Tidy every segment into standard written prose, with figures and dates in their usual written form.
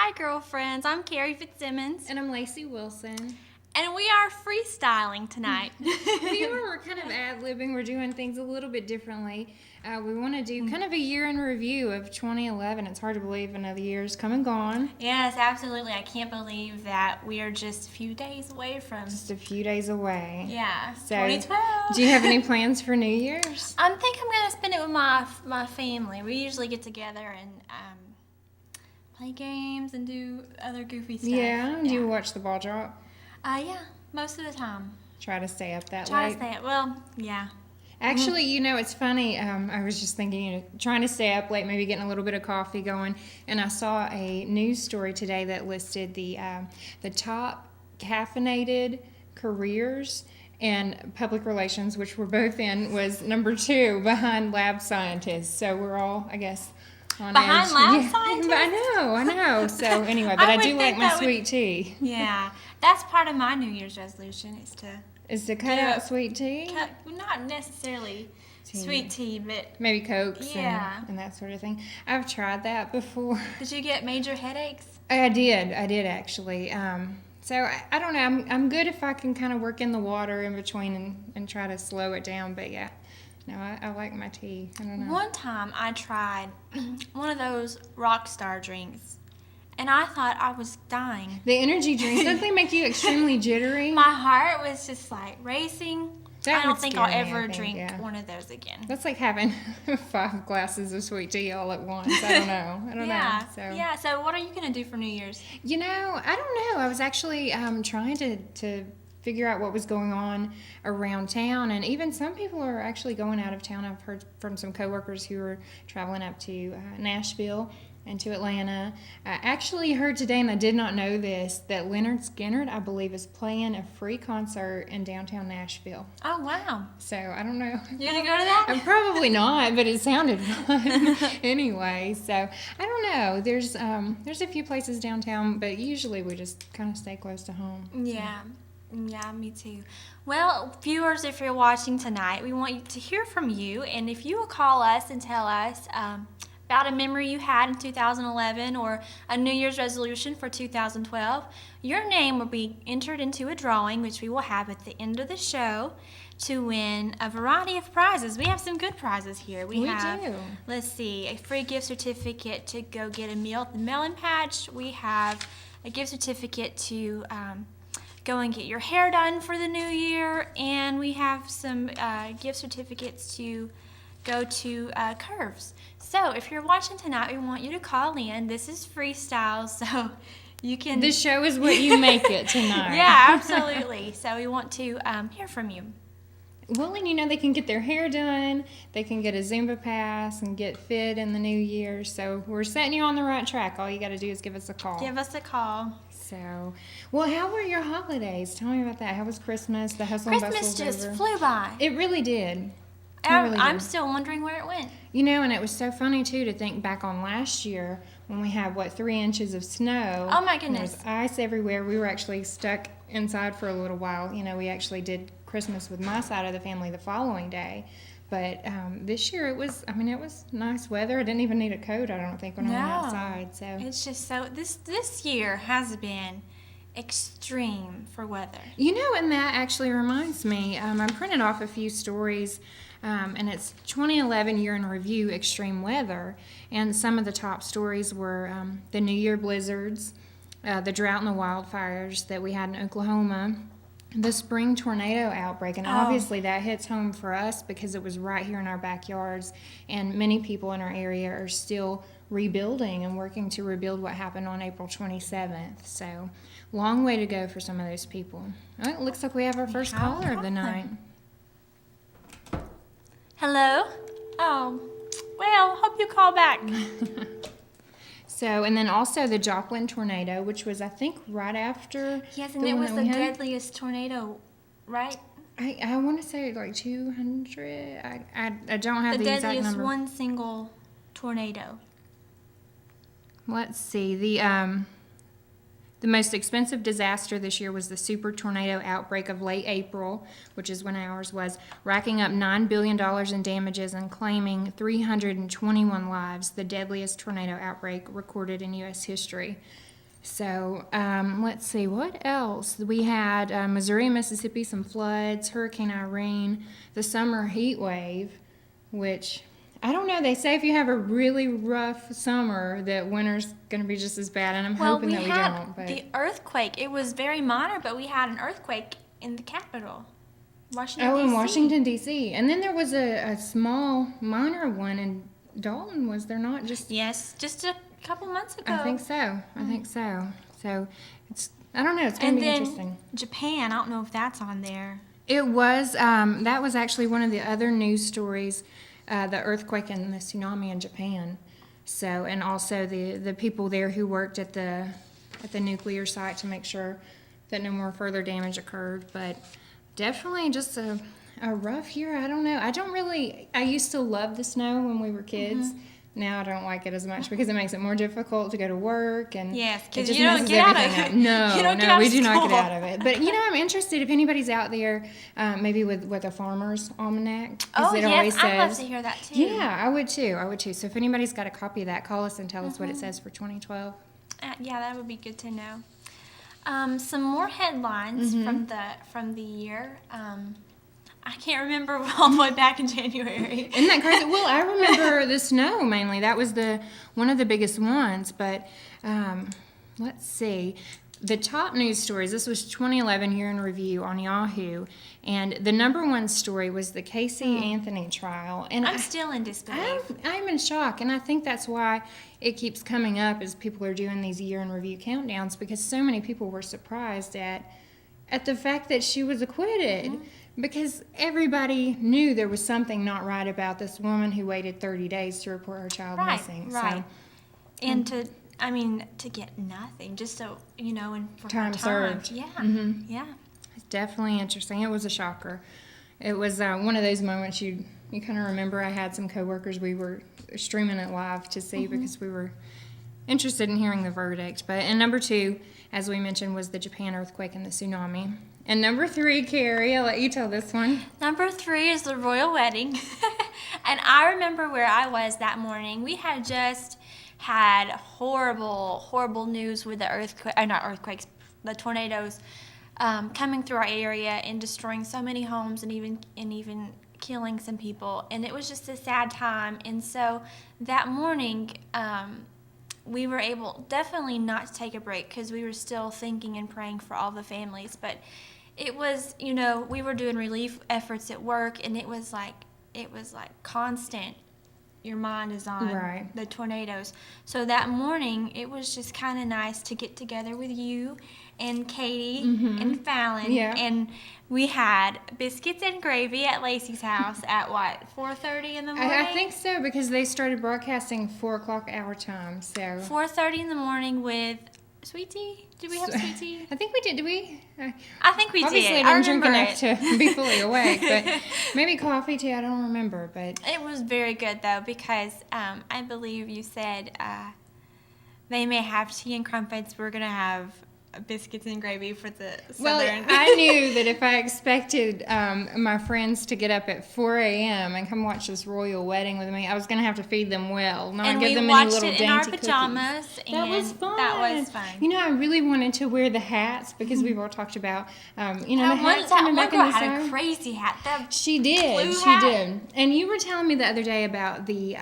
Hi, girlfriends. I'm Carrie Fitzsimmons. And I'm Lacey Wilson. And we are freestyling tonight. We're kind of ad-libbing. We're doing things a little bit differently. We want to do kind of a year in review of 2011. It's hard to believe another year's come and gone. Yes, absolutely. I can't believe that we are just a few days away from... Just a few days away. Yeah, So, 2012. do you have any plans for New Year's? I think I'm going to spend it with my family. We usually get together and play games and do other goofy stuff. Yeah? Do you watch the ball drop? Yeah, most of the time. Try to stay up that Try late? to stay. Well, yeah. Actually, it's funny. I was just thinking, trying to stay up late, maybe getting a little bit of coffee going, and I saw a news story today that listed the top caffeinated careers, and public relations, which we're both in, was number 2 behind lab scientists. So we're all, I guess, on Behind edge. lab scientists? I know. So anyway, but I do like my sweet tea. Yeah, that's part of my New Year's resolution Is to cut out sweet tea? Not necessarily sweet tea, but maybe Cokes yeah. and that sort of thing. I've tried that before. Did you get major headaches? I did actually. So I don't know. I'm good if I can kind of work in the water in between and try to slow it down. But yeah, no, I like my tea. I don't know. One time I tried one of those Rockstar drinks, and I thought I was dying. The energy drinks, don't they make you extremely jittery? My heart was just like racing. That I don't would think scare I'll me, ever drink yeah. one of those again. That's like having 5 glasses of sweet tea all at once. I don't know. So what are you going to do for New Year's? I don't know. I was actually trying to figure out what was going on around town, and even some people are actually going out of town. I've heard from some coworkers who are traveling up to Nashville and to Atlanta. I actually heard today, and I did not know this, that Leonard Skinner, I believe, is playing a free concert in downtown Nashville. Oh, wow. So, I don't know. You gonna go to that? I'm probably not, but it sounded fun anyway. So, I don't know. There's a few places downtown, but usually we just kind of stay close to home. Yeah. Yeah, me too. Well, viewers, if you're watching tonight, we want to hear from you, and if you will call us and tell us about a memory you had in 2011 or a New Year's resolution for 2012, your name will be entered into a drawing, which we will have at the end of the show, to win a variety of prizes. We have some good prizes here. We do. Let's see, a free gift certificate to go get a meal at the Melon Patch. We have a gift certificate to go and get your hair done for the new year, and we have some gift certificates to go to Curves. So if you're watching tonight, we want you to call in. This is freestyle, so you can... This show is what you make it tonight. Yeah, absolutely. So we want to hear from you. Well, and they can get their hair done, they can get a Zumba pass and get fit in the new year. So we're setting you on the right track. All you got to do is give us a call. Give us a call. So, well, how were your holidays? Tell me about that. How was Christmas? The hustle and bustle Christmas just over? flew by. It really did. I'm still wondering where it went. And it was so funny, too, to think back on last year when we had, 3 inches of snow. Oh, my goodness. There was ice everywhere. We were actually stuck inside for a little while. We actually did Christmas with my side of the family the following day. But this year it was nice weather. I didn't even need a coat, I don't think, when I went outside. So it's just so, this year has been extreme for weather. And that actually reminds me, I printed off a few stories, and it's 2011 year in review extreme weather, and some of the top stories were the New Year blizzards, the drought and the wildfires that we had in Oklahoma, the spring tornado outbreak, and obviously that hits home for us because it was right here in our backyards, and many people in our area are still rebuilding and working to rebuild what happened on April 27th. So, long way to go for some of those people. Well, it looks like we have our first caller of the night. Hello? Oh, well, hope you call back. So, and then also the Joplin tornado, which was, I think, right after. Yes, and it was the deadliest tornado, right? I want to say like 200. I don't have the exact number. The deadliest one single tornado. Let's see. The most expensive disaster this year was the super tornado outbreak of late April, which is when ours was, racking up $9 billion in damages and claiming 321 lives, the deadliest tornado outbreak recorded in U.S. history. So let's see, what else? We had Missouri and Mississippi, some floods, Hurricane Irene, the summer heat wave, which I don't know. They say if you have a really rough summer, that winter's going to be just as bad, and I'm hoping that we don't. But the earthquake. It was very minor, but we had an earthquake in the capital, Washington, in D.C. Washington, D.C. And then there was a small, minor one in Dalton, was there not? Yes, just a couple months ago. I think so. So I don't know. It's going to be interesting. Japan, I don't know if that's on there. It was. That was actually one of the other news stories, the earthquake and the tsunami in Japan. So, and also the people there who worked at the nuclear site to make sure that no more further damage occurred. But definitely just a rough year. I don't know. I used to love the snow when we were kids. Mm-hmm. Now I don't like it as much because it makes it more difficult to go to work, and yes, because you don't get out of it. No, we do not get out of it. But I'm interested if anybody's out there, maybe with a farmer's almanac. Oh yes, I'd love to hear that too. Yeah, I would too. So if anybody's got a copy of that, call us and tell us what it says for 2012. Yeah, that would be good to know. Some more headlines from the year. I can't remember all the way back in January. Isn't that crazy? Well, I remember the snow mainly. That was one of the biggest ones. But let's see. The top news stories, this was 2011 Year in Review on Yahoo. And the number one story was the Casey Anthony trial. And I'm still in disbelief. I'm in shock. And I think that's why it keeps coming up as people are doing these Year in Review countdowns, because so many people were surprised at the fact that she was acquitted. Mm-hmm. Because everybody knew there was something not right about this woman who waited 30 days to report her child missing. Right. So, and to get nothing, just so, and for time served. Yeah. Mm-hmm. Yeah. It's definitely interesting. It was a shocker. It was one of those moments you kind of remember. I had some coworkers, we were streaming it live to see because we were interested in hearing the verdict. And number 2, as we mentioned, was the Japan earthquake and the tsunami. And number 3, Carrie, I'll let you tell this one. Number 3 is the royal wedding. And I remember where I was that morning. We had just had horrible, horrible news with the the tornadoes coming through our area and destroying so many homes and even killing some people. And it was just a sad time. And so that morning, we were able definitely not to take a break because we were still thinking and praying for all the families. But it was, we were doing relief efforts at work, and it was like constant. Your mind is on the tornadoes. So that morning, it was just kind of nice to get together with you and Katie and Fallon. Yeah. And we had biscuits and gravy at Lacey's house at 4:30 in the morning? I think so, because they started broadcasting 4 o'clock our time. So 4:30 in the morning with sweet tea. Did we have sweet tea? I think we did. Did we? I think we obviously did. I didn't drink enough to be fully awake, but maybe coffee too. I don't remember, but it was very good though, because I believe you said they may have tea and crumpets. We're gonna have biscuits and gravy for the southern. Well, I knew that if I expected my friends to get up at 4 a.m. and come watch this royal wedding with me, I was going to have to feed them well, not give them any little dainty cookies. And we watched it in our pajamas. That was fun. That was fun. I really wanted to wear the hats because we've all talked about, the hats. One girl had a crazy hat. She did. She did. And you were telling me the other day about the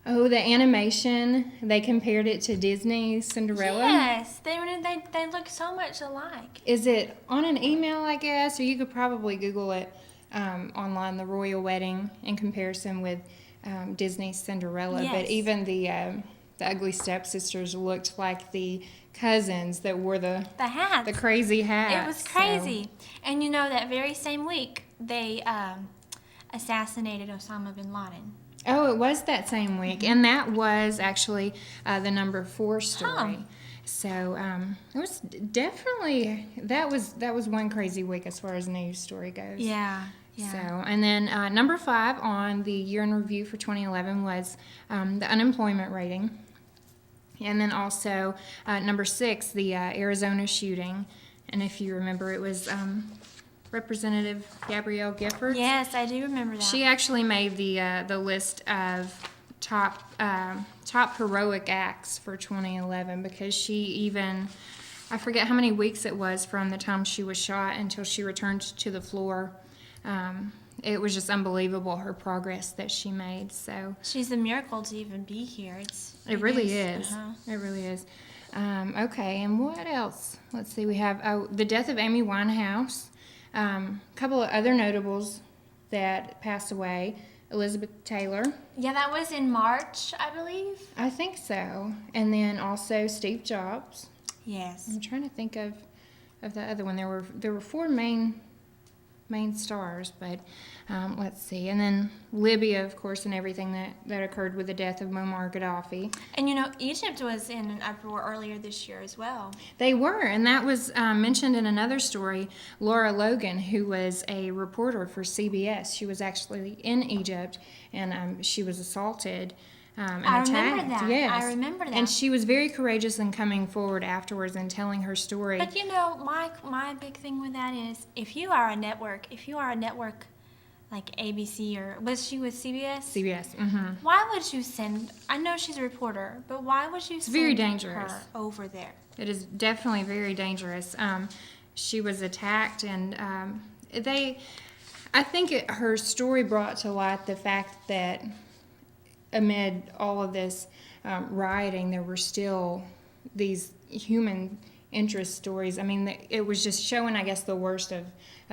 animation. They compared it to Disney's Cinderella. Yes, they look so much alike. Is it on an email, I guess, or you could probably Google it online, the royal wedding, in comparison with Disney's Cinderella. Yes. But even the ugly stepsisters looked like the cousins that wore the hats, the crazy hats. It was crazy. So. And that very same week they assassinated Osama bin Laden. Oh, it was that same week, and that was actually the number 4 story. Oh. So it was definitely that was one crazy week as far as news story goes. Yeah. So, and then number 5 on the Year in Review for 2011 was the unemployment rating, and then also number 6, the Arizona shooting, and if you remember, it was. Representative Gabrielle Giffords. Yes, I do remember that. She actually made the list of top heroic acts for 2011 because she even, I forget how many weeks it was from the time she was shot until she returned to the floor. It was just unbelievable, her progress that she made. So she's a miracle to even be here. It really is. It really is. Okay, and what else? Let's see. We have the death of Amy Winehouse. A couple of other notables that passed away. Elizabeth Taylor. Yeah, that was in March, I believe. I think so. And then also Steve Jobs. Yes. I'm trying to think of the other one. There were four main stars, but let's see. And then Libya, of course, and everything that occurred with the death of Muammar Gaddafi. And Egypt was in an uproar earlier this year as well. They were, and that was mentioned in another story. Laura Logan, who was a reporter for CBS, she was actually in Egypt, and she was assaulted. And I attacked. remember that. Yes. I remember that. And she was very courageous in coming forward afterwards and telling her story. But my big thing with that is if you are a network like ABC or was she with CBS? CBS. Mm-hmm. Why would you send? I know she's a reporter, but why would you send very dangerous. her over there? It is definitely very dangerous. She was attacked, and I think her story brought to light the fact that amid all of this rioting, there were still these human interest stories. I mean, it was just showing, I guess, the worst of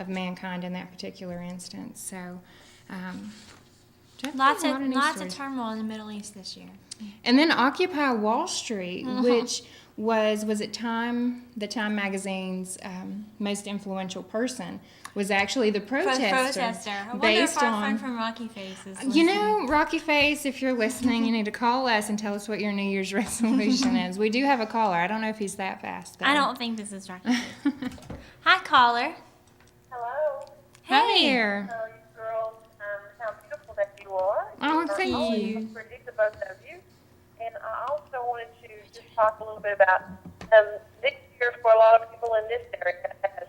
mankind in that particular instance. So, lots of turmoil in the Middle East this year. And then Occupy Wall Street, which was it the Time magazine's most influential person was actually the protester. I wonder if our friend from Rocky Face is listening. You know, Rocky Face, if you're listening, you need to call us and tell us what your New Year's resolution is. We do have a caller. I don't know if he's that fast. I don't think this is Rocky Face. Hi, caller. Hello. Hi there. How are you girls? How beautiful that you are. Oh, thank you. Pretty to both of you. And I also wanted to just talk a little bit about this year for a lot of people in this area has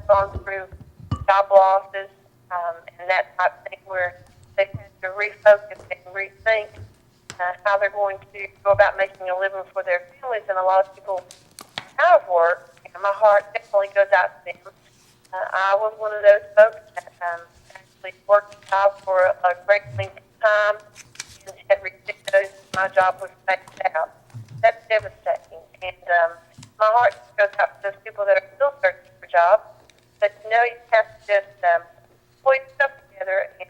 gone through job losses and that type of thing where they had to refocus and rethink how they're going to go about making a living for their families. And a lot of people are out of work. And my heart definitely goes out to them. I was one of those folks that actually worked a job for a great length of time and had reached those. My job was phased out. That's devastating. And my heart goes out to those people that are still searching for jobs. But you have to just pull yourself together and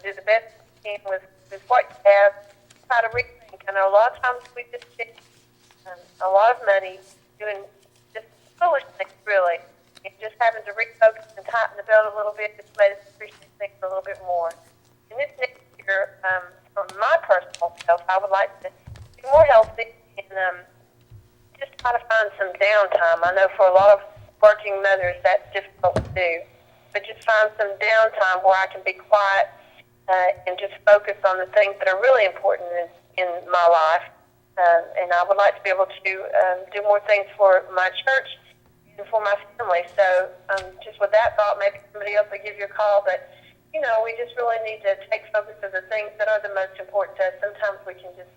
do the best you can with what you have. Try to rethink. I know a lot of times we just spend a lot of money doing just foolish things, really. And just having to refocus and tighten the belt a little bit just made us appreciate things a little bit more. And this next year, for my personal self, I would like to be more healthy and just try to find some downtime. I know for a lot of working mothers that's difficult to do, but just find some downtime where I can be quiet and just focus on the things that are really important in my life. And I would like to be able to do more things for my church and for my family. So just with that thought, maybe somebody else will give you a call. But, we just really need to take focus of the things that are the most important to us. Sometimes we can just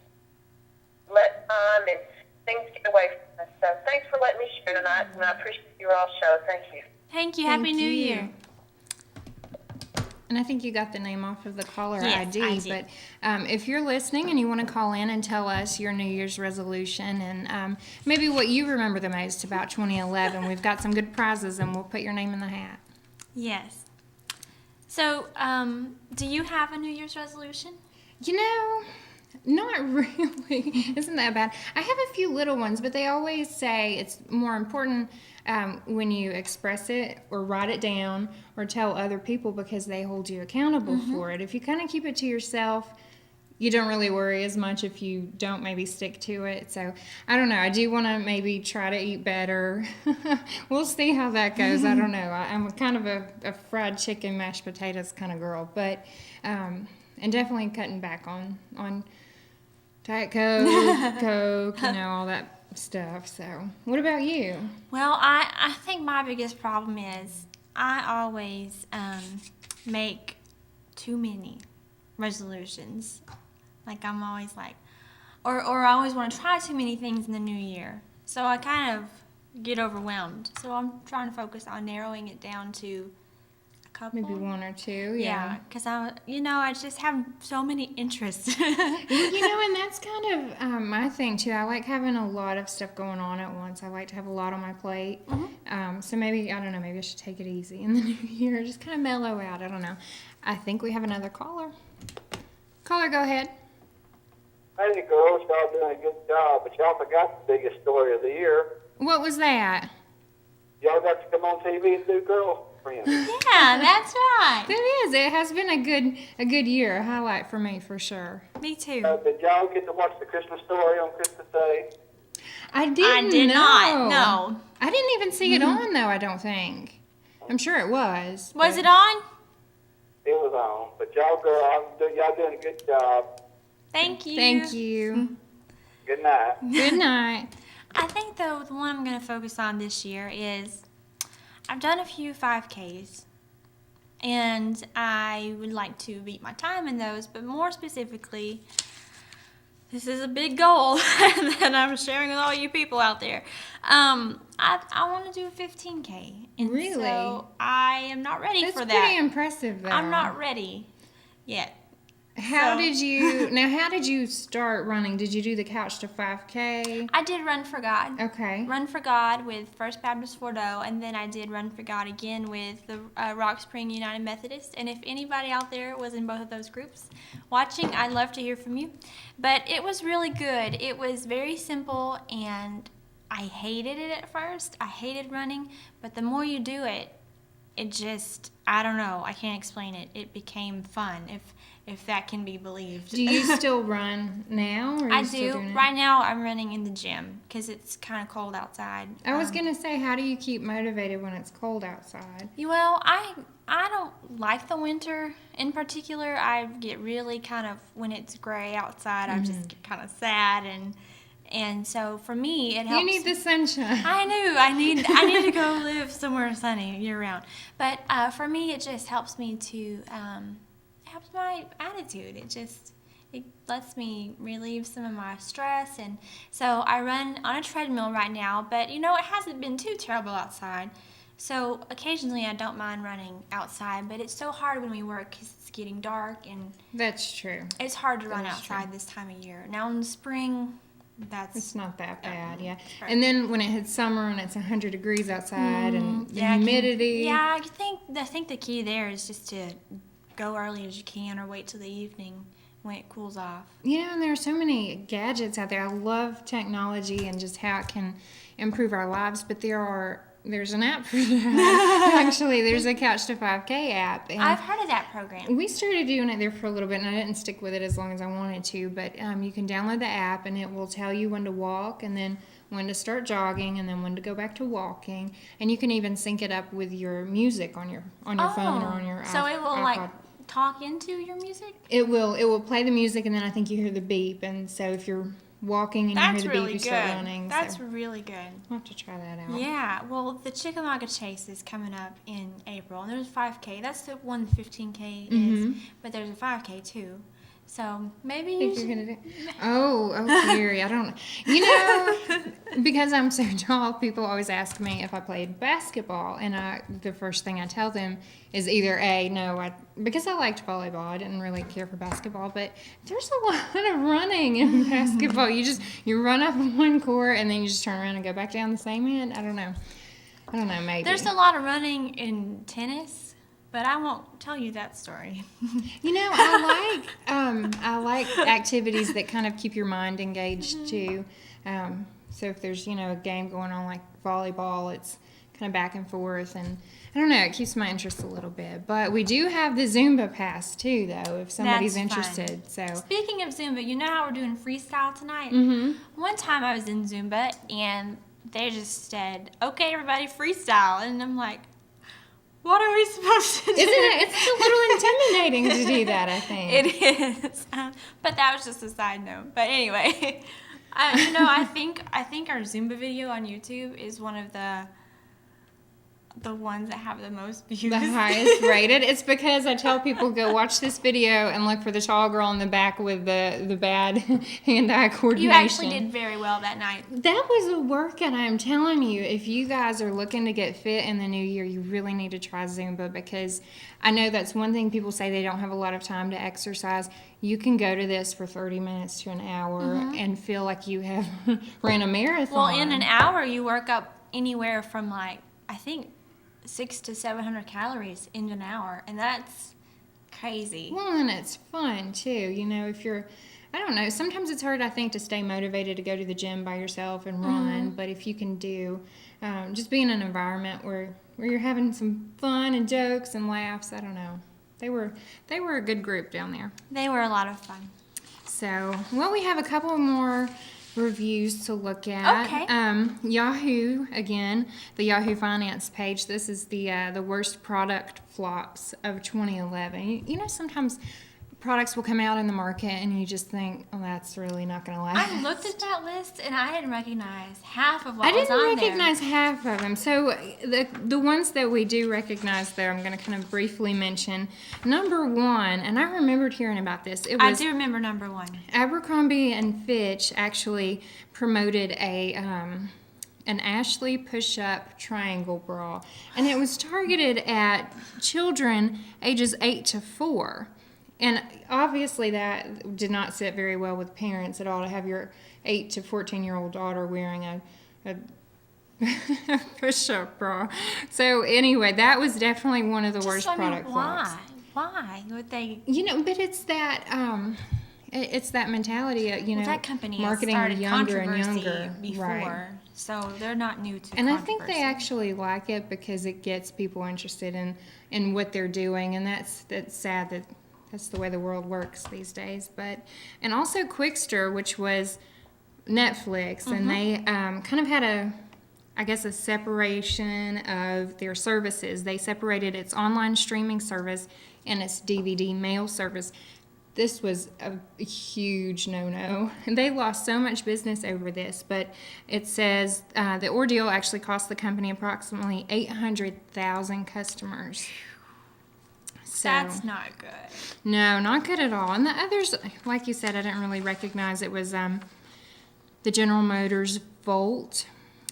let time and things get away from us. So thanks for letting me share tonight, and I appreciate your all show. Thank you. Thank you. Happy New Year. And I think you got the name off of the caller Yes, ID. I did. But if you're listening and you want to call in and tell us your New Year's resolution and maybe what you remember the most about 2011, we've got some good prizes and we'll put your name in the hat. Yes. So, do you have a New Year's resolution? Not really. Isn't that bad? I have a few little ones, but they always say it's more important when you express it or write it down or tell other people because they hold you accountable for it. If you kind of keep it to yourself, you don't really worry as much if you don't maybe stick to it. So, I don't know. I do want to maybe try to eat better. We'll see how that goes. I don't know. I'm kind of a fried chicken, mashed potatoes kind of girl. But, and definitely cutting back on Diet Coke, all that stuff. So, what about you? Well, I think my biggest problem is I always make too many. resolutions. Like I'm always like, or I always want to try too many things in the new year. So I kind of get overwhelmed. So I'm trying to focus on narrowing it down to a couple. Maybe one or two. Yeah, because I just have so many interests. And that's kind of my thing too. I like having a lot of stuff going on at once. I like to have a lot on my plate. So maybe, I don't know, maybe I should take it easy in the new year. Just kind of mellow out. I don't know. I think we have another caller. Caller, go ahead. Hey, girls, y'all doing a good job, but y'all forgot the biggest story of the year. What was that? Y'all got to come on TV and do Gurlfriendz. Yeah, that's right. It is. It has been a good year. A highlight for me, for sure. Me too. Did y'all get to watch the Christmas story on Christmas Day? I didn't I did know. not. No. I didn't even see it on, though, I don't think. I'm sure it was. Was it on? It was on, but y'all doing a good job. Thank you. Thank you. Good night. Good night. I think, though, the one I'm going to focus on this year is I've done a few 5Ks, and I would like to beat my time in those, but more specifically, this is a big goal that I'm sharing with all you people out there. I want to do a 15K. And Really? So I am not ready That's for that. pretty impressive, though. I'm not ready yet. How So- did you start running? Did you do the Couch to 5K? I did Run for God. Okay. Run for God with First Baptist Bordeaux, and then I did Run for God again with the Rock Spring United Methodist. And if anybody out there was in both of those groups watching, I'd love to hear from you. But it was really good. It was very simple, and I hated it at first. I hated running, but the more you do it, it just, I don't know, I can't explain it. It became fun, if that can be believed. Do you still run now? Or are I you still do. doing it? Right now, I'm running in the gym because it's kind of cold outside. I was going to say, how do you keep motivated when it's cold outside? Well, I don't like the winter in particular. I get really kind of, when it's gray outside, I just get kind of sad, and so for me, it helps. You need the sunshine. I need to go live somewhere sunny year round. But for me, it just helps me to helps my attitude. It lets me relieve some of my stress, and so I run on a treadmill right now. But it hasn't been too terrible outside. So occasionally I don't mind running outside, but it's so hard when we work because it's getting dark and That's true. it's hard to run That is outside true. this time of year. Now in the spring, It's not that bad, yeah. right. And then when it hits summer and it's 100 degrees outside and the Yeah, humidity. I think the key there is just to go early as you can or wait till the evening when it cools off. And there are so many gadgets out there. I love technology and just how it can improve our lives, but there's an app for that. Actually, there's a Couch to 5K app. And I've heard of that program. we started doing it there for a little bit, and I didn't stick with it as long as I wanted to, but you can download the app, and it will tell you when to walk, and then when to start jogging, and then when to go back to walking. And you can even sync it up with your music on your phone or on your So it will iPod. talk into your music? It will play the music, and then I think you hear the beep, and so if you're walking and That's you hear the really beep, you good. start running. That's So really good. I'll have to try that out. Yeah, well, the Chickamauga Chase is coming up in April, and there's a 5K. That's the one the 15K is, but there's a 5K too. So maybe I you think should. you're gonna do. Oh, Carrie, I don't. Because I'm so tall, people always ask me if I played basketball, and the first thing I tell them is either because I liked volleyball, I didn't really care for basketball, but there's a lot of running in basketball. You run up one court and then you just turn around and go back down the same end. I don't know, maybe. There's a lot of running in tennis. But I won't tell you that story. I like activities that kind of keep your mind engaged too. So if there's a game going on like volleyball, it's kind of back and forth, and I don't know, it keeps my interest a little bit. But we do have the Zumba pass too, though, if somebody's That's fun. interested. So Speaking of Zumba, you know how we're doing freestyle tonight? One time I was in Zumba, and they just said, "Okay, everybody, freestyle," and I'm like, what are we supposed to do? isn't it? It's a little intimidating to do that, I think. It is. But that was just a side note. But anyway, I think our Zumba video on YouTube is one of the the ones that have the most views. The highest rated. It's because I tell people go watch this video and look for the tall girl in the back with the bad hand-eye coordination. You actually did very well that night. That was a workout. I'm telling you, if you guys are looking to get fit in the new year, you really need to try Zumba, because I know that's one thing people say they don't have a lot of time to exercise. You can go to this for 30 minutes to an hour and feel like you have ran a marathon. Well, in an hour, you work up anywhere from I think 600 to 700 calories in an hour, and that's crazy. Well, and it's fun too. If you're, I don't know, sometimes it's hard, I think, to stay motivated to go to the gym by yourself and run. But if you can do, just be in an environment where you're having some fun and jokes and laughs, I don't know. They were a good group down there. They were a lot of fun. So, well, we have a couple more reviews to look at. Okay. Yahoo, again, the Yahoo Finance page. This is the worst product flops of 2011. Sometimes products will come out in the market and you just think, oh, that's really not going to last. I looked at that list and I didn't recognize half of what I was on didn't there. recognize half of them. So the ones that we do recognize there, I'm going to kind of briefly mention. Number one, and I remembered hearing about this. It I was do remember number one. Abercrombie and Fitch actually promoted an Ashley push-up triangle bra, and it was targeted at children ages 8 to 4. And obviously that did not sit very well with parents at all, to have your 8 to 14-year-old daughter wearing a push-up bra. So anyway, that was definitely one of the worst product flops. Why would they? But it's that it's that mentality of, That company marketing has started younger and controversy younger. before, Right. so they're not new to And I controversy. think they actually like it because it gets people interested in what they're doing, and that's sad that that's the way the world works these days. And also Quickster, which was Netflix, and they kind of had a separation of their services. They separated its online streaming service and its DVD mail service. This was a huge no-no. They lost so much business over this, but it says the ordeal actually cost the company approximately 800,000 customers. So, That's not good. no, not good at all. And the others, like you said, I didn't really recognize. It was the General Motors Volt,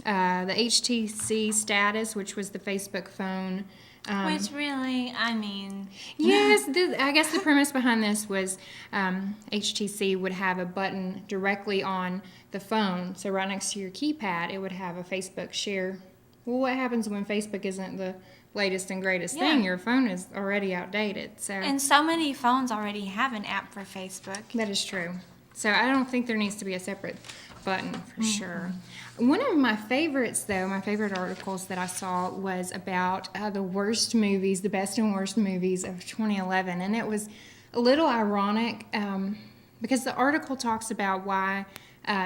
the HTC Status, which was the Facebook phone. Which really, Yes, I guess the premise behind this was HTC would have a button directly on the phone. So right next to your keypad, it would have a Facebook share. Well, what happens when Facebook isn't the latest and greatest thing? Your phone is already outdated. So and so many phones already have an app for Facebook. that is true. So I don't think there needs to be a separate button for sure. One of my favorites, though, my favorite articles that I saw was about the worst movies, the best and worst movies of 2011. And it was a little ironic because the article talks about why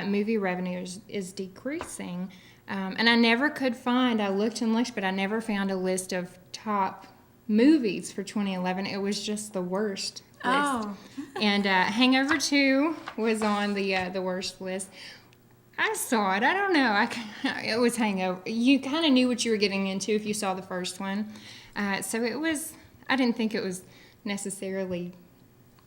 movie revenue is decreasing. And I never could find, I looked and looked, but I never found a list of top movies for 2011. It was just the worst list. Oh. And Hangover 2 was on the worst list. I saw it. I don't know. It was Hangover. You kind of knew what you were getting into if you saw the first one. So it was, I didn't think it was necessarily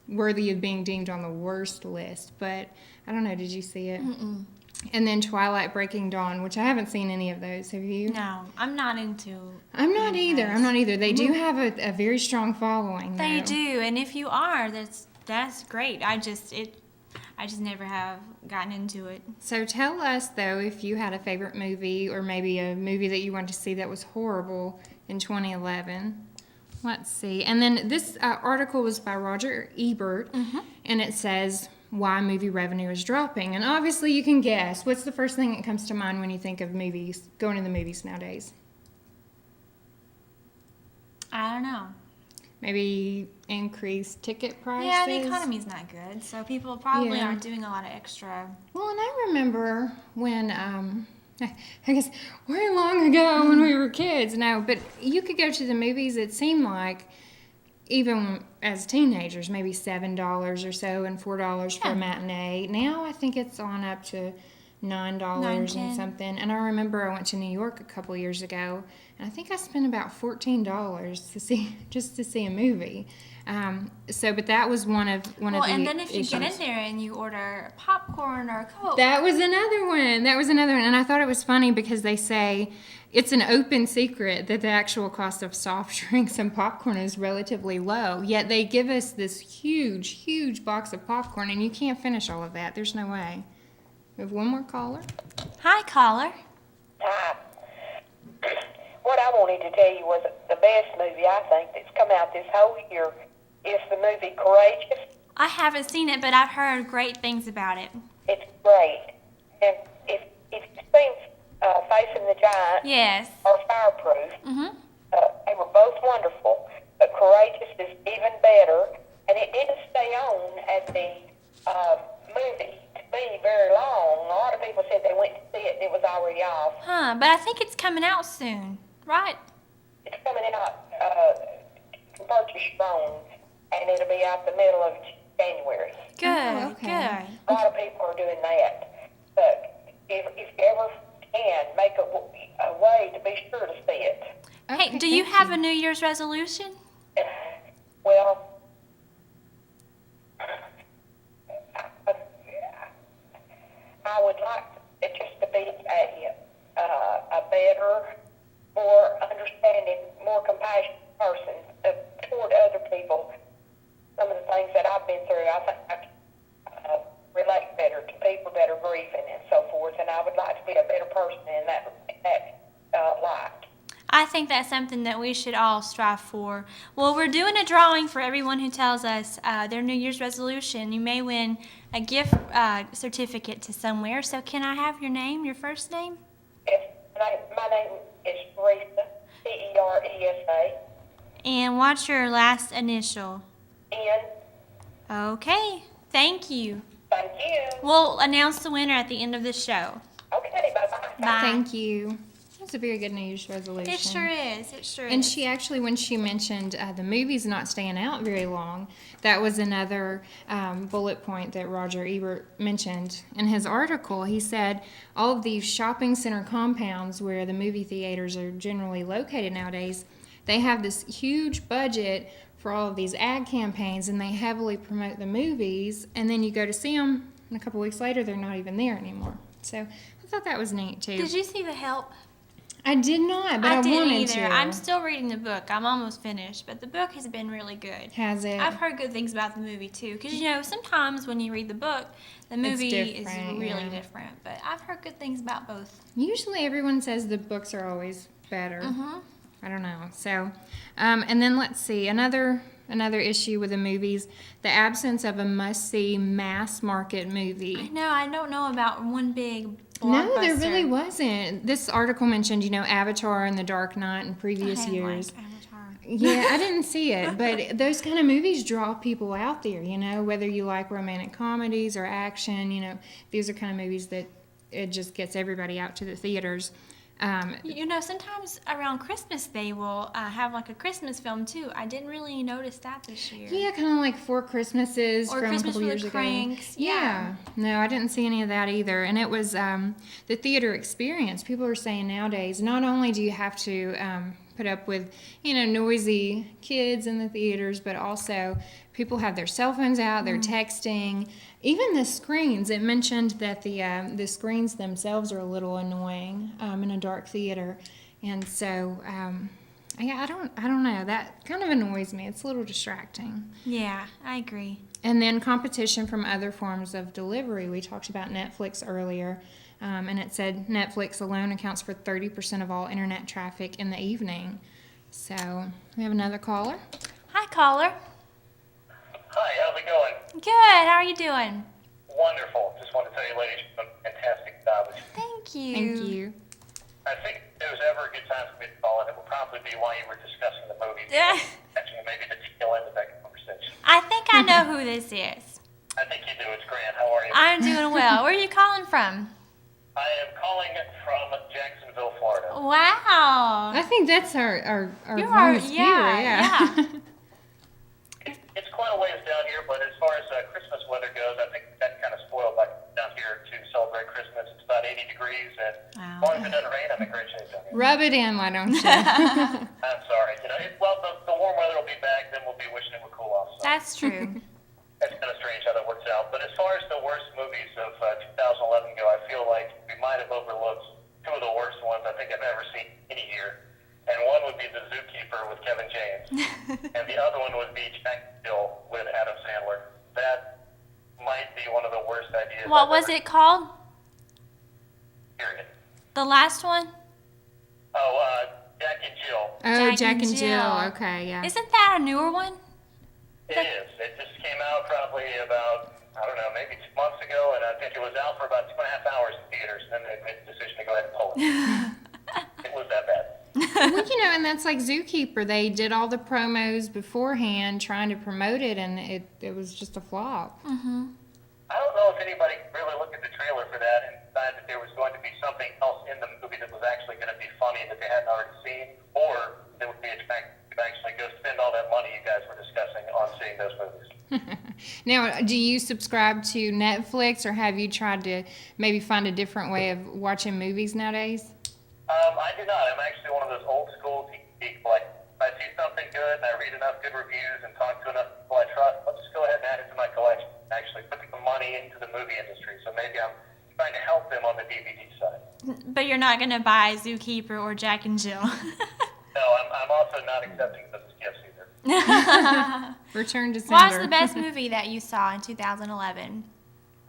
worthy of being deemed on the worst list. But I don't know. Did you see it? Mm-mm. And then Twilight Breaking Dawn, which I haven't seen any of those. Have you? No, I'm not into. I'm not either. those. I'm not either. They do have a very strong following. They though. do, and if you are, that's great. I just never have gotten into it. So tell us, though, if you had a favorite movie or maybe a movie that you wanted to see that was horrible in 2011. Let's see. And then this article was by Roger Ebert, and it says why movie revenue is dropping. And obviously you can guess. What's the first thing that comes to mind when you think of movies, going to the movies nowadays? I don't know. Maybe increased ticket prices? Yeah, the economy's not good, so people probably Yeah. aren't doing a lot of extra. Well, and I remember when, I guess way long ago when we were kids. No, but you could go to the movies, it seemed like, even as teenagers, maybe $7 or so and $4 for a matinee. Now I think it's on up to $9 10. and something. And I remember I went to New York a couple years ago, and I think I spent about $14 to see a movie. But that was one of the and then if you get in issues. there and you order popcorn or a Coke. That was another one. And I thought it was funny because they say it's an open secret that the actual cost of soft drinks and popcorn is relatively low. Yet they give us this huge, huge box of popcorn, and you can't finish all of that. There's no way. We have one more caller. Hi, caller. Hi. What I wanted to tell you was the best movie I think that's come out this whole year is the movie Courageous. I haven't seen it, but I've heard great things about it. It's great. And if you've seen Facing the Giant Yes. or Fireproof, Mhm. they were both wonderful. But Courageous is even better, and it didn't stay on at the movie to be very long. A lot of people said they went to see it and it was already off. Huh? But I think it's coming out soon, right? It's coming out, you can purchase your own, and it'll be out the middle of January. Good. Oh, okay. Good. A lot of people are doing that. But if you ever can, make a way to be sure to see it. Hey, do you have a New Year's resolution? Well, I would like it just to be a better, more understanding, more compassionate person toward other people. Some of the things that I've been through, I think I can relate better to people that are grieving and so forth, and I would like to be a better person in that light. I think that's something that we should all strive for. Well, we're doing a drawing for everyone who tells us their New Year's resolution. You may win a gift certificate to somewhere. So can I have your name, your first name? Yes, my name is Teresa, Teresa. And what's your last initial? N. Okay, thank you. Thank you. We'll announce the winner at the end of the show. Okay, bye-bye. Bye. Thank you. That's a very good New Year's resolution. It sure is. It sure And is. she actually, when she mentioned the movies not staying out very long, that was another bullet point that Roger Ebert mentioned in his article. He said all of these shopping center compounds where the movie theaters are generally located nowadays, they have this huge budget for all of these ad campaigns, and they heavily promote the movies, and then you go to see them, and a couple weeks later, they're not even there anymore. So I thought that was neat, too. Did you see The Help? I did not, but I didn't wanted either. to. I'm still reading the book. I'm almost finished, but the book has been really good. Has it? I've heard good things about the movie too, because sometimes when you read the book, the movie is different, really yeah. different. But I've heard good things about both. Usually everyone says the books are always better. Mm-hmm. I don't know. So, and then let's see, another issue with the movies, the absence of a must-see mass market movie. No, I don't know about one big blockbuster. No, there really wasn't. This article mentioned, Avatar and The Dark Knight in previous I didn't years. like Avatar. Yeah, I didn't see it, but those kind of movies draw people out there, whether you like romantic comedies or action, these are kind of movies that it just gets everybody out to the theaters. Sometimes around Christmas they will have like a Christmas film too. I didn't really notice that this year. Yeah, kind of like Four Christmases Or from Christmas a couple for years the ago. Cranks. Yeah. No, I didn't see any of that either. And it was the theater experience. People are saying nowadays, not only do you have to put up with, noisy kids in the theaters, but also people have their cell phones out, they're texting. Even the screens, it mentioned that the screens themselves are a little annoying in a dark theater. And so, I don't know. That kind of annoys me. It's a little distracting. Yeah, I agree. And then competition from other forms of delivery. We talked about Netflix earlier, and it said Netflix alone accounts for 30% of all internet traffic in the evening. So we have another caller. Hi, caller. Hi, how's it going? Good. How are you doing? Wonderful. Just want to tell you ladies, you've done a fantastic job. Thank you. Thank you. I think if there was ever a good time for me to call in, it would probably be while you were discussing the movie. Yeah. Actually, maybe the tail end of that conversation. I think I know who this is. I think you do. It's Grant. How are you? I'm doing well. Where are you calling from? I am calling from Jacksonville, Florida. Wow. I think that's our You are, longest viewer, yeah. It's quite a ways down here, but as far as Christmas weather goes, I think that kind of spoiled like down here to celebrate Christmas. It's about Rub it in, why don't you? I'm sorry. The warm weather will be back, then we'll be wishing it would cool off. So That's true. it's kind of strange how that works out. But as far as the worst movies of 2011 go, I feel like we might have overlooked two of the worst ones I think I've ever seen any year. And one would be The Zookeeper with Kevin James, and the other one would be Jack Hill with Adam Sandler. That might be one of the worst ideas. What I've was ever it called? Period. The last one? Jack and Jill. Oh, Jack Jack and and Jill. Jill. Okay, yeah. Isn't that a newer one? It is. It just came out probably about, I don't know, maybe 2 months ago, and I think it was out for about 2.5 hours in theaters, and then they made the decision to go ahead and pull it. It was that bad. Well, and that's like Zookeeper. They did all the promos beforehand trying to promote it, and it was just a flop. I don't know if anybody really looked at the trailer for that and decided that there was going to be something else in the movie that was actually going to be funny that they hadn't already seen, or there would be a fact to actually go spend all that money you guys were discussing on seeing those movies. Now, do you subscribe to Netflix, or have you tried to maybe find a different way of watching movies nowadays? I do not. I'm actually one of those old school TV people. Like, if I see something good and I read enough good reviews and talk to enough people I trust, I'll just go ahead and add it to my collection. Actually put the money into the movie industry, so maybe I'm trying to help them on the DVD side. But you're not going to buy Zookeeper or Jack and Jill. No, I'm also not accepting those as gifts either. Return to What was sender. the best movie that you saw in 2011?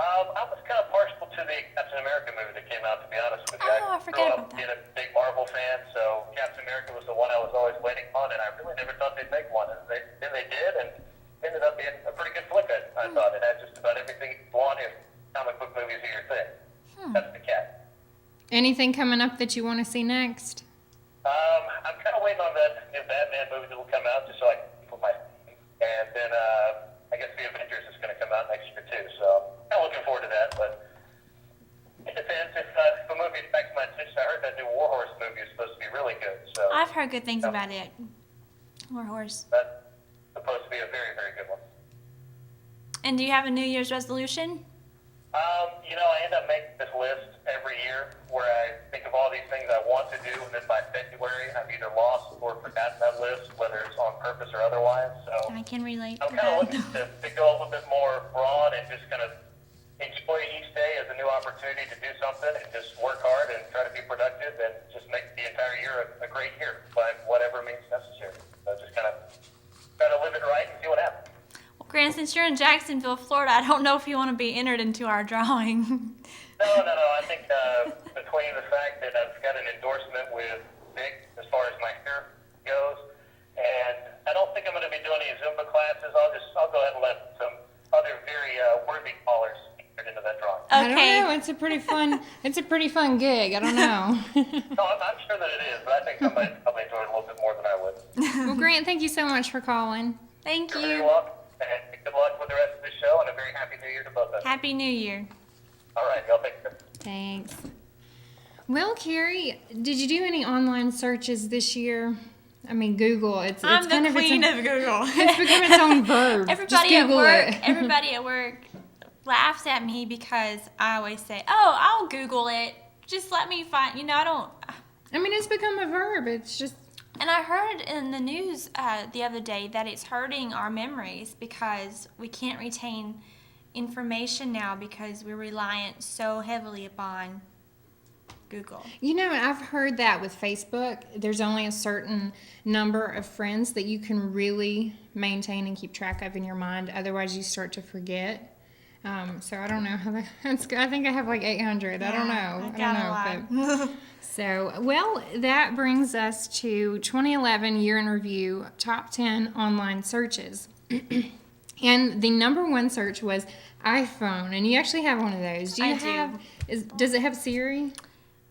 I was kind of partial to the Captain America movie that came out, to be honest with you. Oh, I forgot grew up about that. being a big Marvel fan, so Captain America was the one I was always waiting on, and I really never thought they'd make one. And then they did, and it ended up being a pretty good flick, I thought. It had just about everything you want if comic book movies are your thing. That's the cat. Anything coming up that you want to see next? I'm kind of waiting on that new Batman movie that will come out, just so I can put my... And then I guess The Avengers is going to come out next year, too, so I'm looking forward to that, but it depends. If the movie attracts my attention, I heard that new War Horse movie is supposed to be really good, so I've heard good things about it. War Horse. that's supposed to be a very, very good one. And do you have a New Year's resolution? I end up making this list every year where I think of all these things I want to do, and then by February, I've either lost or forgotten that list, whether it's on purpose or otherwise, so I can relate I'm to kind of that. looking to go a little bit more broad and just kind of enjoy each day as a new opportunity to do something and just work hard and try to be productive and just make the entire year a great year by whatever means necessary. So just kind of try to live it right and see what happens. Well, Grant, since you're in Jacksonville, Florida, I don't know if you want to be entered into our drawing. No. I think between the fact that I've got an endorsement with Vic as far as my hair goes, and I don't think I'm going to be doing any Zumba classes. I'll go ahead and let some other very worthy callers get into that drawing. I don't Okay. know. It's a pretty fun gig. I don't know. No, I'm sure that it is, but I think somebody probably enjoy it a little bit more than I would. Well, Grant, thank you so much for calling. Thank You're very you. welcome, and good luck with the rest of the show, and a very happy New Year to both of you. Happy New Year. All right, y'all take care. Thanks. Well, Carrie, did you do any online searches this year? I mean, Google. It's I'm kind the of queen its of Google. it's become its own verb. Just Everybody at Google work, it. everybody at work laughs at me because I always say, "Oh, I'll Google it. Just let me find." I don't. I mean, it's become a verb. It's just And I heard in the news the other day that it's hurting our memories because we can't retain information now because we're reliant so heavily upon Google. I've heard that with Facebook. There's only a certain number of friends that you can really maintain and keep track of in your mind. Otherwise, you start to forget. So I don't know how that's good. I think I have like 800. I don't know. I got a lot. So, well, that brings us to 2011 year in review, top 10 online searches. And the number one search was iPhone, and you actually have one of those. I do. Does it have Siri?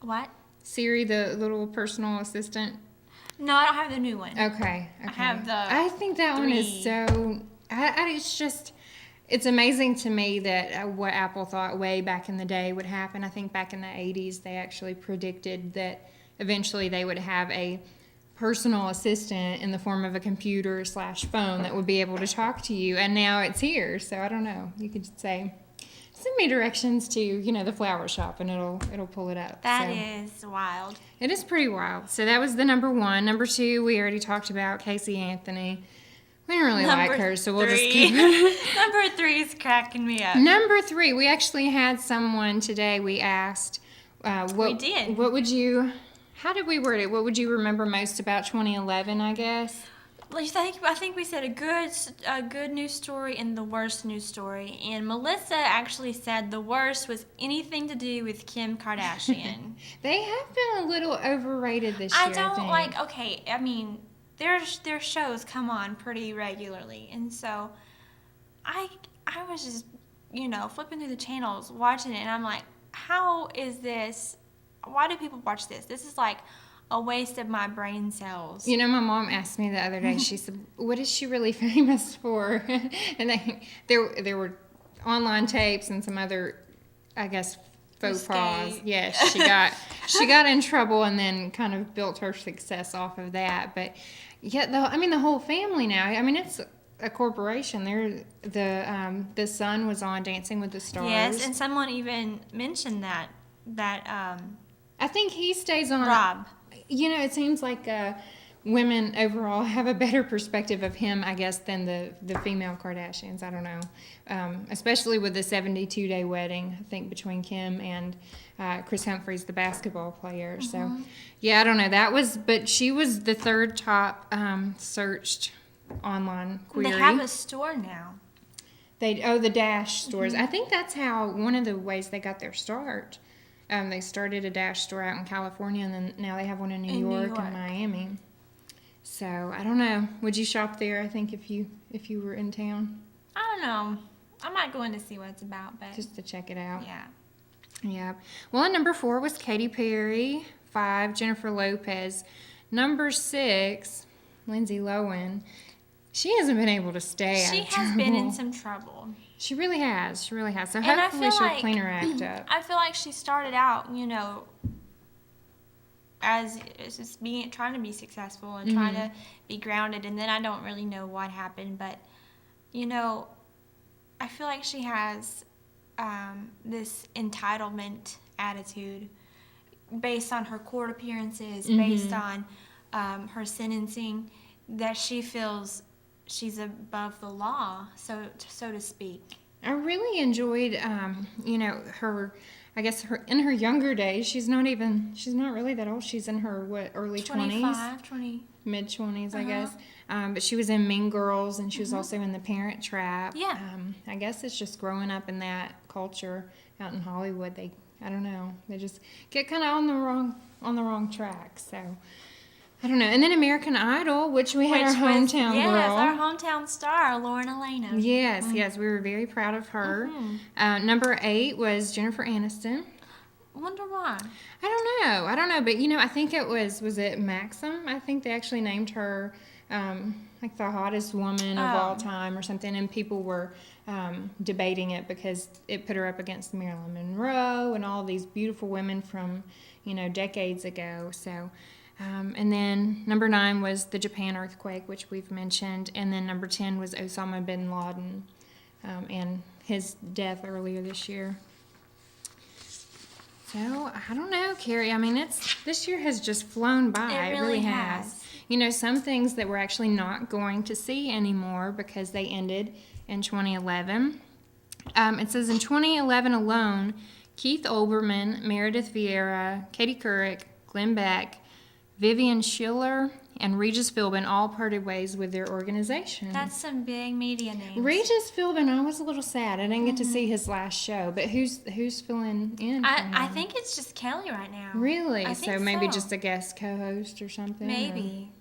What? Siri, the little personal assistant? No, I don't have the new one. Okay. I have the I think that one is 3. so. It's amazing to me that what Apple thought way back in the day would happen. I think back in the 80s, they actually predicted that eventually they would have a personal assistant in the form of a computer/phone that would be able to talk to you, and now it's here. So I don't know. You could say send me directions to, the flower shop, and it'll pull it up. That is wild. It is pretty wild. So that was the number one. Number two, we already talked about Casey Anthony. We don't really like her, so we'll just keep it. Number 3 is cracking me up. Number 3, we actually had someone today. We asked, We did. How did we word it? What would you remember most about 2011? I guess. I think we said a good news story and the worst news story. And Melissa actually said the worst was anything to do with Kim Kardashian. They have been a little overrated this year. I don't think. like. Okay, I mean, their shows come on pretty regularly, and so I was just flipping through the channels watching it, and I'm like, how is this? Why do people watch this? This is like a waste of my brain cells. My mom asked me the other day, she said, what is she really famous for? And there were online tapes and some other, I guess, faux pas. Yes, she got in trouble and then kind of built her success off of that. But yeah, the whole family now, it's a corporation. The son was on Dancing with the Stars. Yes, and someone even mentioned that I think he stays on. Rob. It seems like women overall have a better perspective of him, I guess, than the female Kardashians. I don't know. Especially with the 72-day wedding, I think, between Kim and Chris Humphries, the basketball player. Mm-hmm. So, yeah, I don't know. But she was the third top searched online query. They have a store now. The Dash stores. Mm-hmm. I think that's one of the ways they got their start. They started a Dash store out in California, and then now they have one in New York and Miami. So I don't know. Would you shop there? I think if you were in town, I don't know. I might go in to see what it's about, but just to check it out. yeah. Yeah. Well, at number 4 was Katy Perry. 5, Jennifer Lopez. Number 6, Lindsay Lohan. She hasn't been able to stay out She of has been in trouble. some trouble. She really has. So And I hopefully feel she'll like- clean her act up. I feel like she started out, as just trying to be successful and trying to be grounded, and then I don't really know what happened, but I feel like she has this entitlement attitude based on her court appearances, based on her sentencing, that she feels she's above the law, so to speak. I really enjoyed, her. I guess in her younger days, she's not really that old. She's in her early 25, 20. mid 20s, I guess. But she was in Mean Girls, and she was also in The Parent Trap. Yeah. I guess it's just growing up in that culture out in Hollywood. I don't know. They just get kind of on the wrong track. So. I don't know. And then American Idol, which we had our hometown girl. Yes, our hometown star, Lauren Elena. Yes, we were very proud of her. Number 8 was Jennifer Aniston. Wonder why. I don't know, but I think it was it Maxim? I think they actually named her like the hottest woman of all time or something, and people were debating it because it put her up against Marilyn Monroe and all these beautiful women from, decades ago. So. And then number 9 was the Japan earthquake, which we've mentioned. And then number 10 was Osama bin Laden and his death earlier this year. So, I don't know, Carrie. This year has just flown by. It really has. Some things that we're actually not going to see anymore because they ended in 2011. It says in 2011 alone, Keith Olbermann, Meredith Vieira, Katie Couric, Glenn Beck, Vivian Schiller, and Regis Philbin all parted ways with their organization. That's some big media names. Regis Philbin, I was a little sad. I didn't get to see his last show, but who's filling in? I think it's just Kelly right now. Really? I So think maybe so. just a guest co-host or something? Maybe.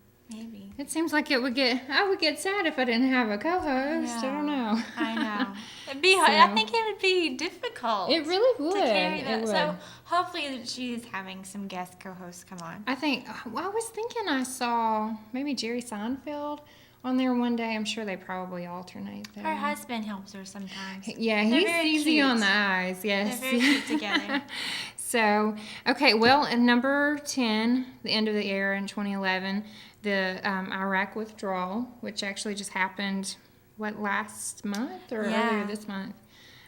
It seems like I would get sad if I didn't have a co-host. I don't know. I know. I think it would be difficult. It really would. To carry that. It would. So hopefully she's having some guest co-hosts come on. I was thinking I saw maybe Jerry Seinfeld on there one day. I'm sure they probably alternate though. Her husband helps her sometimes. Yeah, They're he's very easy cute. on the eyes. Yes. They're very cute together. So, okay, well, in number 10, the end of the era in 2011, the Iraq withdrawal, which actually just happened, last month or earlier this month?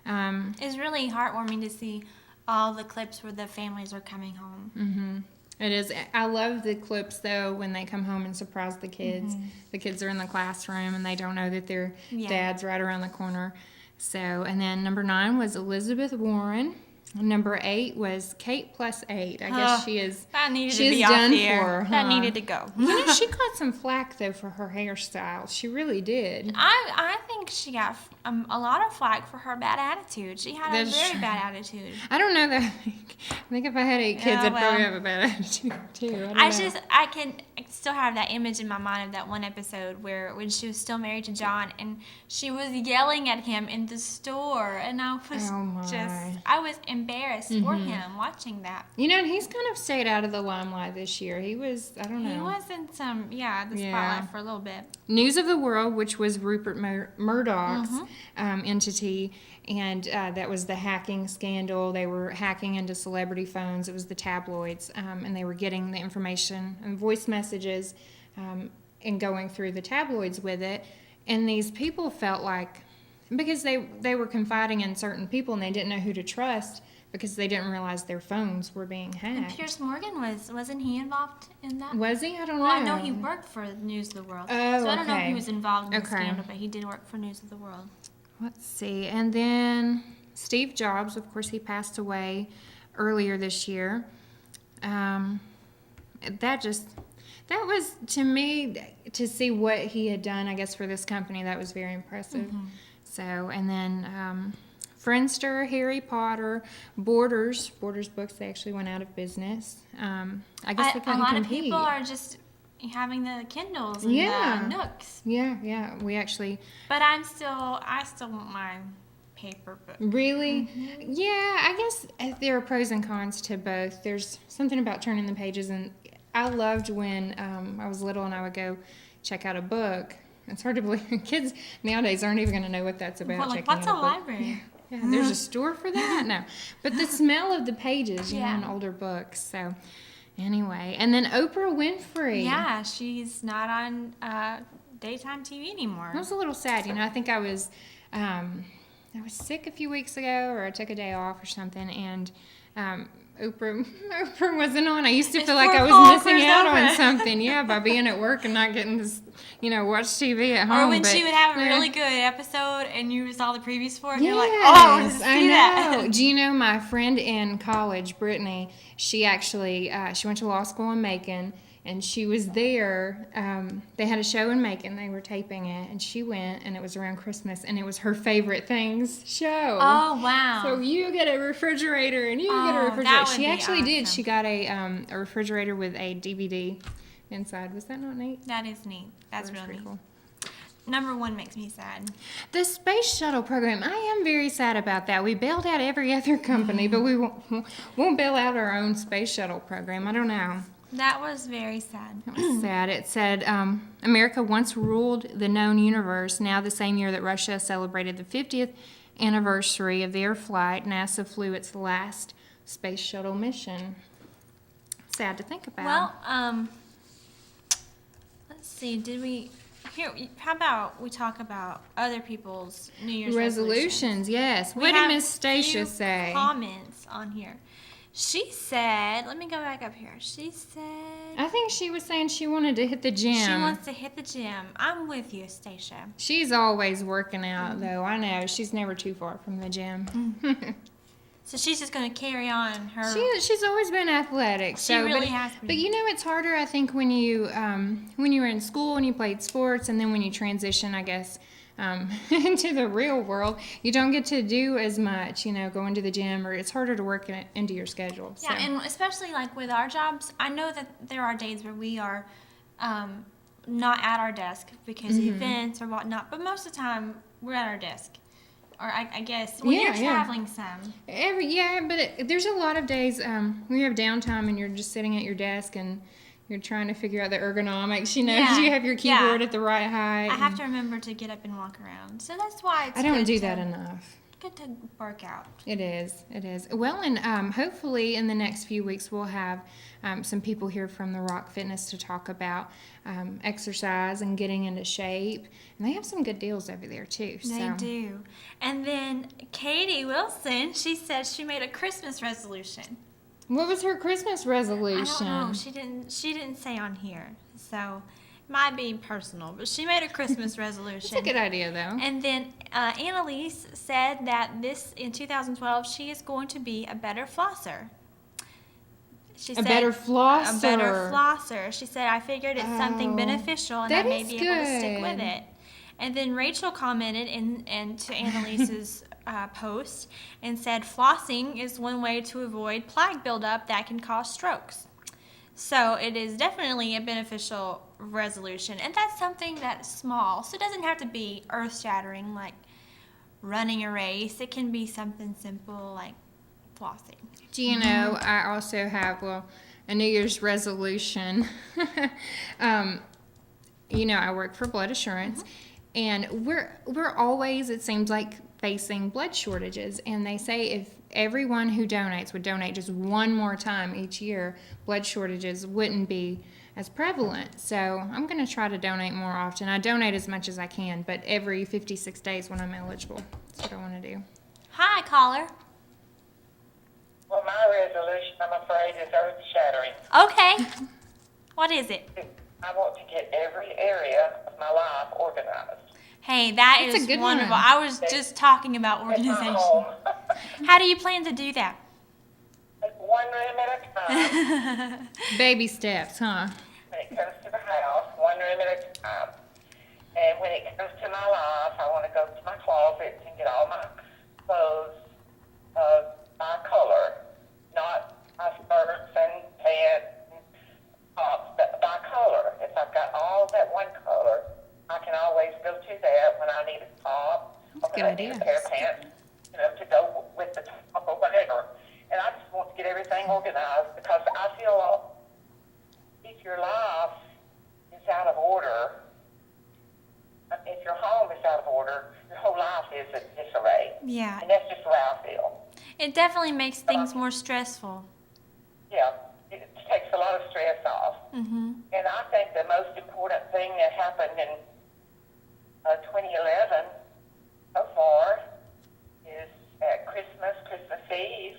It's really heartwarming to see all the clips where the families are coming home. It is. I love the clips, though, when they come home and surprise the kids. The kids are in the classroom, and they don't know that their dad's right around the corner. So, and then number 9 was Elizabeth Warren. Number 8 was Kate plus 8. I guess she is. That needed she to be is off done the air. for. That huh? needed to go. You know, she caught some flack though for her hairstyle. She really did. I think she got a lot of flack for her bad attitude. She had a That's very true. bad attitude. I don't know that. I think if I had 8 kids, Yeah, I'd probably well. have a bad attitude too. I still have that image in my mind of that one episode when she was still married to John and she was yelling at him in the store, and I was Oh, my. I was embarrassed for him watching that. You know, and he's kind of stayed out of the limelight this year. He was, I don't know. He was in the spotlight Yeah. for a little bit. News of the World, which was Rupert Murdoch's entity, and that was the hacking scandal. They were hacking into celebrity phones. It was the tabloids, and they were getting the information and voice messages and going through the tabloids with it. And these people felt like, because they were confiding in certain people and they didn't know who to trust because they didn't realize their phones were being And hacked. Piers Morgan wasn't he involved in that? Was he? I don't know. Well, I know he worked for News of the World. Oh, so I don't know if okay. he was involved in the Okay. scandal, but he did work for News of the World. Let's see. And then Steve Jobs, of course, he passed away earlier this year. That was, to me, to see what he had done, I guess, for this company, that was very impressive. So, and then Friendster, Harry Potter, Borders books, they actually went out of business. I guess they A couldn't lot compete. of people are just having the Kindles and Yeah. the Nooks. Yeah, we actually... But I still want my paper book. Really? Yeah, I guess there are pros and cons to both. There's something about turning the pages, and I loved when I was little and I would go check out a book. It's hard to believe kids nowadays aren't even going to know what that's about. Well, like, checking what's out a book. library? Yeah, there's a store for that? No. But the smell of the pages, you know, Yeah. in older books. So, anyway. And then Oprah Winfrey. Yeah, she's not on daytime TV anymore. It was a little sad, you know. I think I was sick a few weeks ago, or I took a day off or something, and Oprah wasn't on. I used to It's feel like I poor was Paul missing out on Oprah. something, yeah, by being at work and not getting to, watch TV at home. Or when but, she would have a yeah. really good episode and you saw the previews for it, and Yes, you're like, oh, I want to see I know. that. Do you know my friend in college, Brittany? She actually she went to law school in Macon, and she was there. They had a show in Macon. They were taping it, and she went, and it was around Christmas, and it was her favorite things show. Oh, wow. So you get a refrigerator, and you get a Oh, refrigerator. that would She be actually did. awesome. She got a refrigerator with a DVD inside. Was that not neat? That is neat. That's That was really pretty neat. cool. Number 1 makes me sad. The space shuttle program, I am very sad about that. We bailed out every other company, but we won't bail out our own space shuttle program. I don't know. That was very sad. It was sad. It said, America once ruled the known universe. Now, the same year that Russia celebrated the 50th anniversary of their flight, NASA flew its last space shuttle mission. Sad to think about. Well, let's see. How about we talk about other people's New Year's resolutions, yes. We What did have Miss Stacia few say? Comments on here. She said, let me go back up here. She said I think she was saying she wanted to hit the gym. she wants to hit the gym. I'm with you, Stacia. She's always working out, though. I know. She's never too far from the gym. So she's just going to carry on her. She's always been athletic. She So, really but, has been. But you know, it's harder, I think, when you were in school and you played sports, and then when you transition, I guess, into the real world, you don't get to do as much. Going to the gym, or it's harder to work into your schedule. Yeah, and especially like with our jobs, I know that there are days where we are not at our desk because of events or whatnot, but most of the time we're at our desk. Or I guess when you're traveling some. But there's a lot of days when you have downtime and you're just sitting at your desk and you're trying to figure out the ergonomics. Yeah, Do you have your keyboard at the right height? I have to remember to get up and walk around. So that's why it's I don't good do to- that enough. good to work out. It is. It is. Well, and hopefully in the next few weeks we'll have some people here from the Rock Fitness to talk about exercise and getting into shape. And they have some good deals over there too. They do. And then Katie Wilson, she said she made a Christmas resolution. What was her Christmas resolution? I don't know. She didn't say on here. So it might be personal, but she made a Christmas resolution. It's a good idea though. And then Annalise said that in 2012 she is going to be a better flosser. She said, better flosser. A better flosser. She said, I figured it's something beneficial and I may be able to stick with it. And then Rachel commented and to Annalise's post and said, flossing is one way to avoid plaque buildup that can cause strokes. So it is definitely a beneficial resolution. And that's something that's small. So it doesn't have to be earth-shattering like running a race. It can be something simple like flossing. Do you know, I also have, a New Year's resolution. I work for Blood Assurance, and we're always, it seems like, facing blood shortages. And they say if everyone who donates would donate just one more time each year, blood shortages wouldn't be as prevalent. So I'm going to try to donate more often. I donate as much as I can, but every 56 days when I'm eligible. That's what I want to do. Hi, caller. Well, my resolution, I'm afraid, is earth-shattering. Okay. What is it? I want to get every area of my life organized. Hey, that That's a is good wonderful. one. I was just talking about It's my organization. home. How do you plan to do that? One room at a time. Baby steps, huh? When it comes to the house, one room at a time. And when it comes to my life, I want to go to my closet and get all my clothes by color, not my skirts and pants and tops, but by color. If I've got all that one color, I can always go to that when I need a top or That's a when I good need a idea. pair of pants, to go with the top or whatever. And I just want to get everything organized because I feel if your life is out of order, if your home is out of order, your whole life is in disarray. Yeah, And that's just the way I feel. it definitely makes things more stressful. Yeah, it takes a lot of stress off. Mm-hmm. And I think the most important thing that happened in 2011 so far is at Christmas Eve,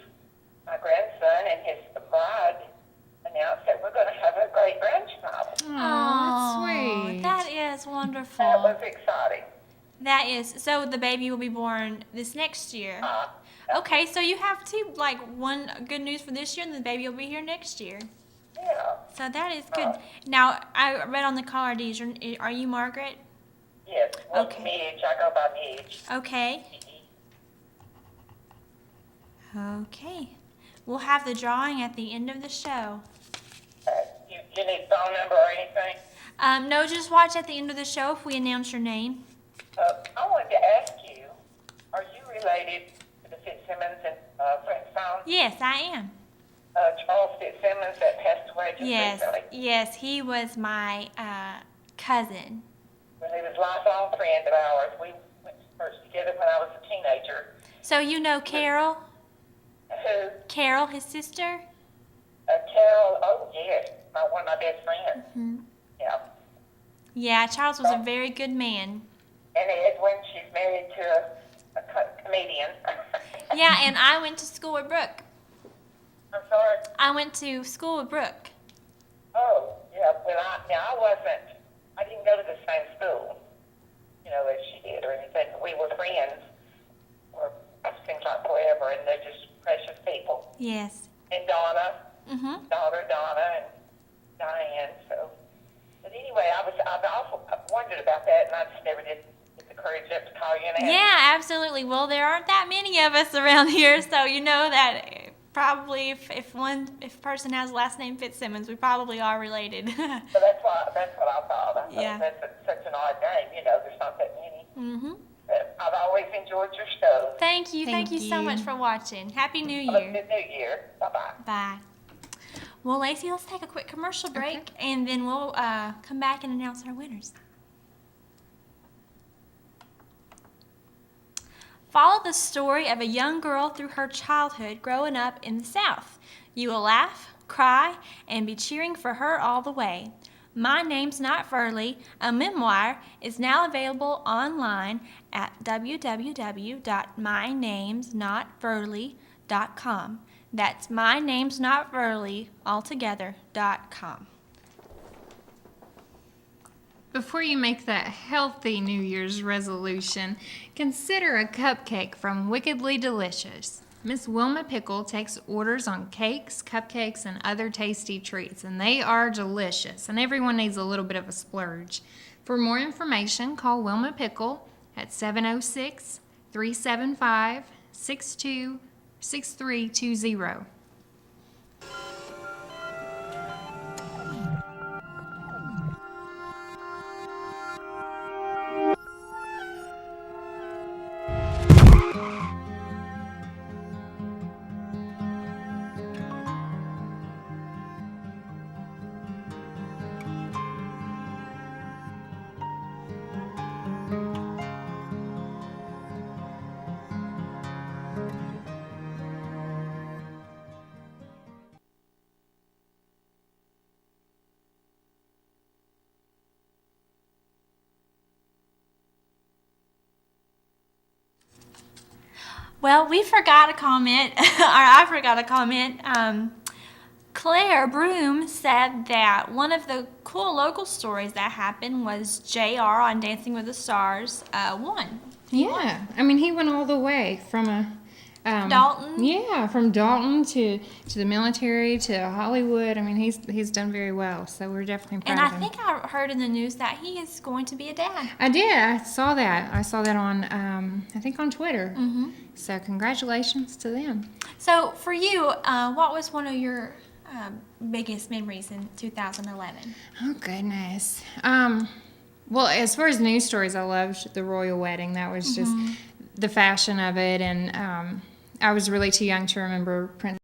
my grandson and his bride announced that we're going to have a great grandchild. Oh, that's sweet. That is That wonderful. was exciting. That is. So the baby will be born this next year. Okay, so you have one good news for this year, and the baby will be here next year. Yeah. So that is good. Now, I read on the caller ID, are you Margaret? Yes. Well, Okay. Midge, I go by Midge. Okay. Okay. We'll have the drawing at the end of the show. You need phone number or anything? No, just watch at the end of the show if we announce your name. I wanted to ask you, are you related to the Fitzsimmons and Flintstone? Yes, I am. Charles Fitzsimmons that passed away just recently? Yes, he was my cousin. Well, he was a lifelong friend of ours. We went to church together when I was a teenager. So you know Carol? Who? Carol, his sister? Carol, oh yes, one of my best friends. Hmm. Yeah. Yeah, Charles was a very good man. And Edwin, she's married to a comedian. Yeah, and I went to school with Brooke. I'm sorry. I went to school with Brooke. Oh, yeah. Well, I didn't go to the same school, as she did or anything. We were friends for it seems like forever, and they're just precious people. Yes. And Donna, Mm-hmm. daughter Donna, and Diane. So, but anyway, I've also wondered about that, and I just never did get the courage up to call you and ask. Yeah, absolutely. Well, there aren't that many of us around here, so you know that probably if a person has the last name Fitzsimmons, we probably are related. So that's what I thought. I thought Yeah. that's such an odd name. There's not that many. Mm-hmm. But I've always enjoyed your show. Thank you Thank so you. much for watching. Happy New Have a Year. good New Year. Bye-bye. Bye. Well, Lacey, let's take a quick commercial break, and then we'll come back and announce our winners. Follow the story of a young girl through her childhood growing up in the South. You will laugh, cry, and be cheering for her all the way. My Name's Not Furley, a memoir, is now available online at www.mynamesnotfurley.com. That's mynamesnotfurley altogether.com. Before you make that healthy New Year's resolution, consider a cupcake from Wickedly Delicious. Miss Wilma Pickle takes orders on cakes, cupcakes, and other tasty treats, and they are delicious, and everyone needs a little bit of a splurge. For more information, call Wilma Pickle at 706-375-6320. Well, we forgot a comment, or I forgot a comment. Claire Broom said that one of the cool local stories that happened was JR on Dancing with the Stars won. Yeah, I mean, he went all the way from Dalton? Yeah, from Dalton to the military to Hollywood. I mean, he's done very well, so we're definitely proud And of I him. think I heard in the news that he is going to be a dad. I did. I saw that. I saw that on I think on Twitter. Mm-hmm. So congratulations to them. So for you, what was one of your biggest memories in 2011? Oh goodness. Well, as far as news stories, I loved the royal wedding. That was just the fashion of it, and I was really too young to remember Prince